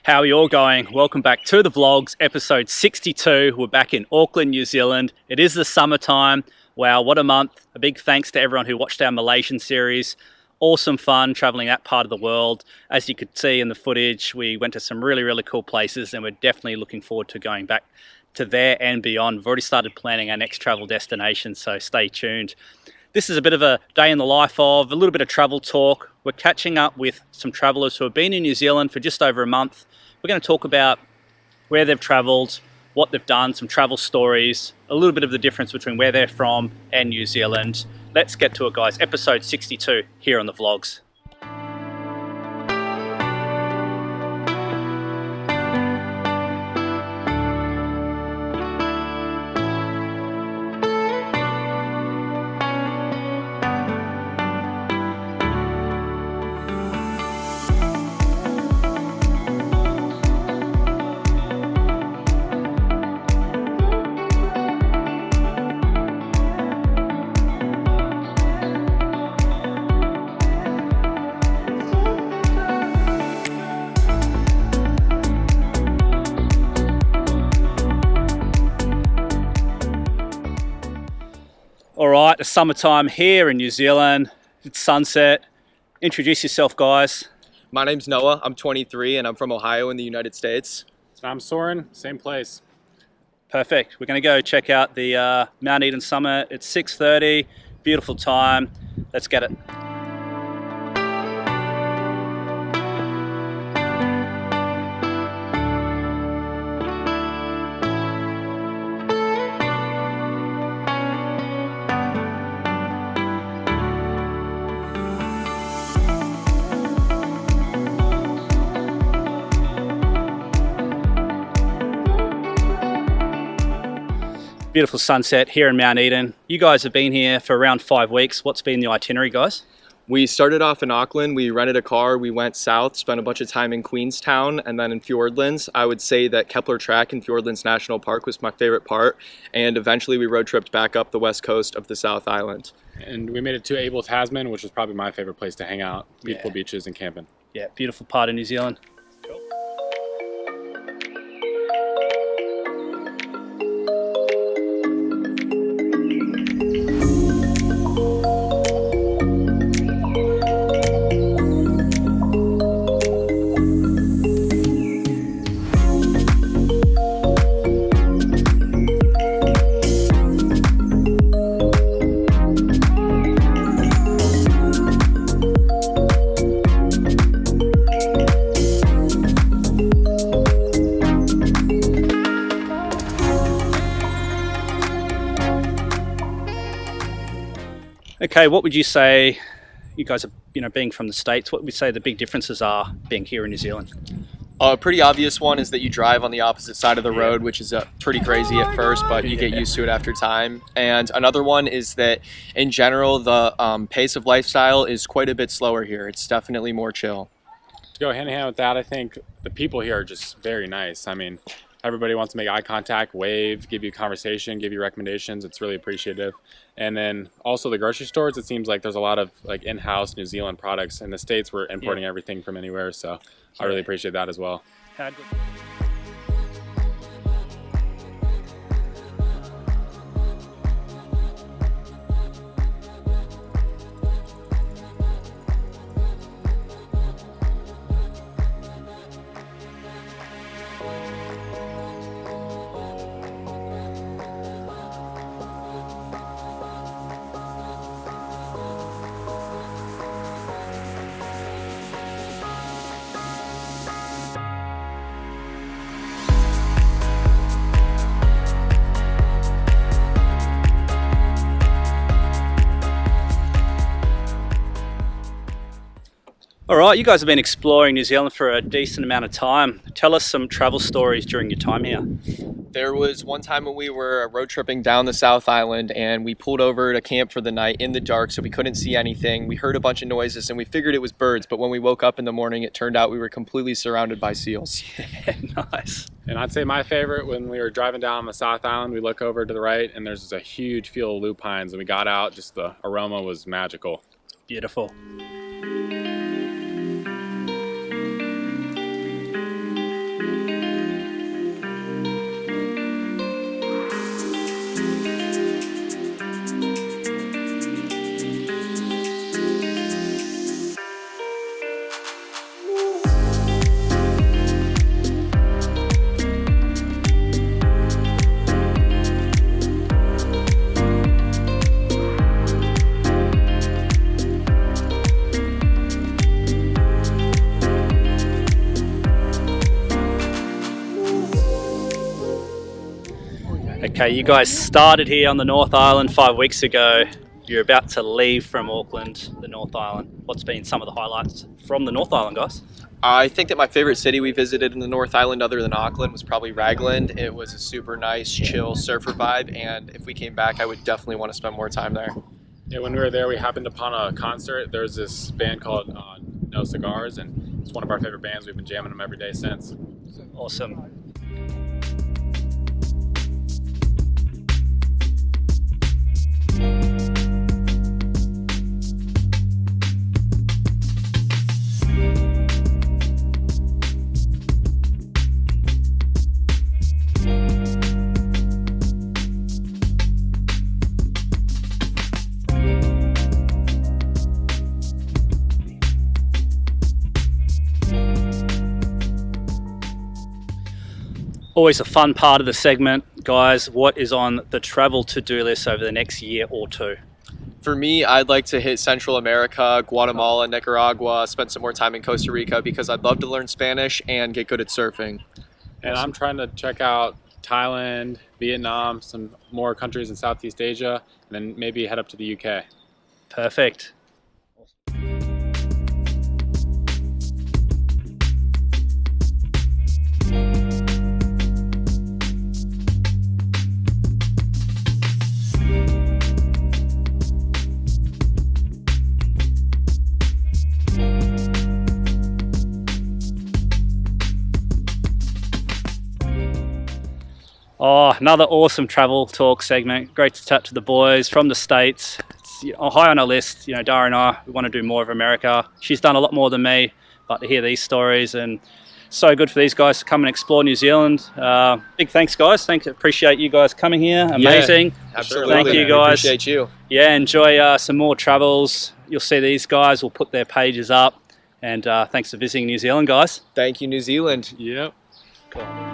How are you all going? Welcome back to the vlogs, episode 62. We're back in Auckland, New Zealand. It is the summertime. Wow, what a month. A big thanks to everyone who watched our Malaysian series. Awesome fun traveling that part of the world. As you could see in the footage, we went to some really cool places, and we're definitely looking forward to going back to there and beyond. We've already started planning our next travel destination, so stay tuned. This is a bit of a day in the life of, a little bit of travel talk. We're catching up with some travelers who have been in New Zealand for just over a month. We're going to talk about where they've traveled, what they've done, some travel stories, a little bit of the difference between where they're from and New Zealand. Let's get to it, guys. Episode 62 here on the vlogs. All right, the summertime here in New Zealand. It's sunset. Introduce yourself, guys. My name's Noah. I'm 23 and I'm from Ohio in the United States. I'm Soren, same place. Perfect. We're going to go check out the Mount Eden Summit. It's 6:30. Beautiful time. Let's get it. Beautiful sunset here in Mount Eden. You guys have been here for around 5 weeks. What's been the itinerary, guys? We started off in Auckland. We rented a car. We went south, spent a bunch of time in Queenstown and then in Fiordlands. I would say that Kepler Track in Fiordlands National Park was my favorite part. And eventually we road tripped back up the west coast of the South Island. And we made it to Abel Tasman, which was probably my favorite place to hang out. Beautiful beaches and camping. Yeah, beautiful part of New Zealand. Okay, what would you say, you guys are, being from the States, what would you say the big differences are being here in New Zealand? A pretty obvious one is that you drive on the opposite side of the road, which is pretty crazy at first, but you get used to it after time. And another one is that in general, the pace of lifestyle is quite a bit slower here. It's definitely more chill. To go hand in hand with that, I think the people here are just very nice. I mean, everybody wants to make eye contact, wave, give you a conversation, give you recommendations. It's really appreciative. And then also the grocery stores, it seems like there's a lot of like in-house New Zealand products. In the States, we're importing everything from anywhere. So I really appreciate that as well. All right, you guys have been exploring New Zealand for a decent amount of time. Tell us some travel stories during your time here. There was one time when we were road tripping down the South Island and we pulled over to camp for the night in the dark, so we couldn't see anything. We heard a bunch of noises and we figured it was birds, but when we woke up in the morning, it turned out we were completely surrounded by seals. Yeah, nice. And I'd say my favorite, when we were driving down the South Island, we look over to the right and there's a huge field of lupines, and we got out, just the aroma was magical. Beautiful. Okay, you guys started here on the North Island 5 weeks ago. You're about to leave from Auckland, the North Island. What's been some of the highlights from the North Island, guys? I think that my favorite city we visited in the North Island other than Auckland was probably Raglan. It was a super nice, chill surfer vibe, and if we came back, I would definitely want to spend more time there. Yeah, when we were there, we happened upon a concert. There's this band called No Cigars, and it's one of our favorite bands. We've been jamming them every day since. Awesome. Always a fun part of the segment, guys. What is on the travel to-do list over the next year or two? For me, I'd like to hit Central America, Guatemala, Nicaragua, spend some more time in Costa Rica because I'd love to learn Spanish and get good at surfing. And I'm trying to check out Thailand, Vietnam, some more countries in Southeast Asia, and then maybe head up to the UK. Perfect. Oh, another awesome travel talk segment. Great to chat to the boys from the States. It's high on our list. Dara and I, we want to do more of America. She's done a lot more than me, but to hear these stories, and so good for these guys to come and explore New Zealand. Big thanks, guys. Appreciate you guys coming here. Amazing. Yeah, absolutely. Thank you, guys. We appreciate you. Yeah, enjoy some more travels. You'll see these guys. We'll put their pages up. And thanks for visiting New Zealand, guys. Thank you, New Zealand. Yep. Cool.